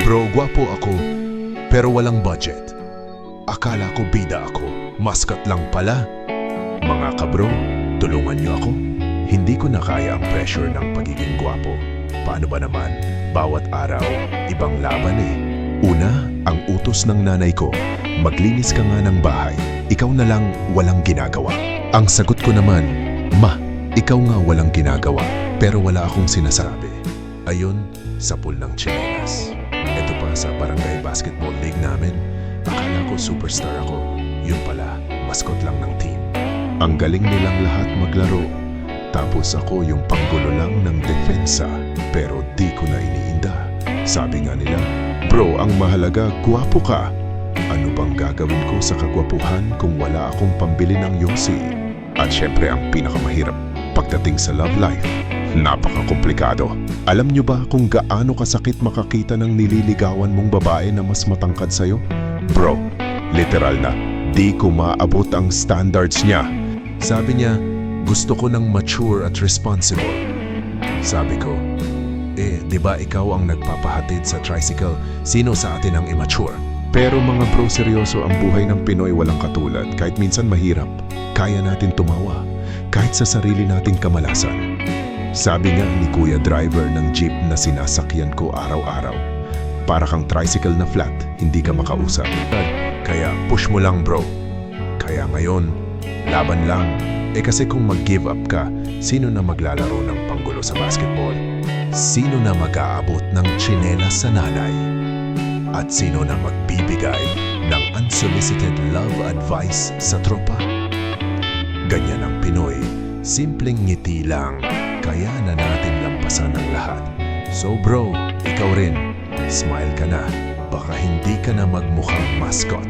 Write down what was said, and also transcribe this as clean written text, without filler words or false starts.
Bro, gwapo ako, pero walang budget. Akala ko bida ako, mascot lang pala. Mga kabro, tulungan niyo ako. Hindi ko na kaya ang pressure ng pagiging gwapo. Paano ba naman? Bawat araw, ibang laban eh. Una, ang utos ng nanay ko, maglinis ka nga ng bahay. Ikaw na lang walang ginagawa. Ang sagot ko naman, Ma, ikaw nga walang ginagawa, pero wala akong sinasabi. Ayun, sa pool ng tsinelas. Ito pa sa barangay basketball league namin. Akala ko superstar ako. Yun pala, mascot lang ng team. Ang galing nilang lahat maglaro. Tapos ako yung panggulo lang ng depensa. Pero di ko na iniinda. Sabi nga nila, bro, ang mahalaga, gwapo ka. Ano bang gagawin ko sa kagwapuhan kung wala akong pambili ng yosi? At syempre ang pinakamahirap, pagdating sa love life, napaka-komplikado. Alam nyo ba kung gaano kasakit makakita ng nililigawan mong babae na mas matangkad sa'yo? Bro, literal na, di ko maabot ang standards niya. Sabi niya, gusto ko ng mature at responsible. Sabi ko, di ba ikaw ang nagpapahatid sa tricycle? Sino sa atin ang immature? Pero mga bro, seryoso, ang buhay ng Pinoy walang katulad. Kahit minsan mahirap, kaya natin tumawa. Kahit sa sarili nating kamalasan. Sabi nga ni Kuya Driver ng jeep na sinasakyan ko araw-araw, para kang tricycle na flat, hindi ka makausap. Kaya push mo lang bro. Kaya ngayon, laban lang. Kasi kung mag-give up ka, sino na maglalaro ng panggulo sa basketball? Sino na mag-aabot ng tsinelas sa nanay? At sino na magbibigay ng unsolicited love advice sa tropa? Ganyan ang Pinoy, simpleng ngiti lang, kaya na natin lampasan ang lahat. So bro, ikaw rin, smile ka na, baka hindi ka na magmukhang mascot.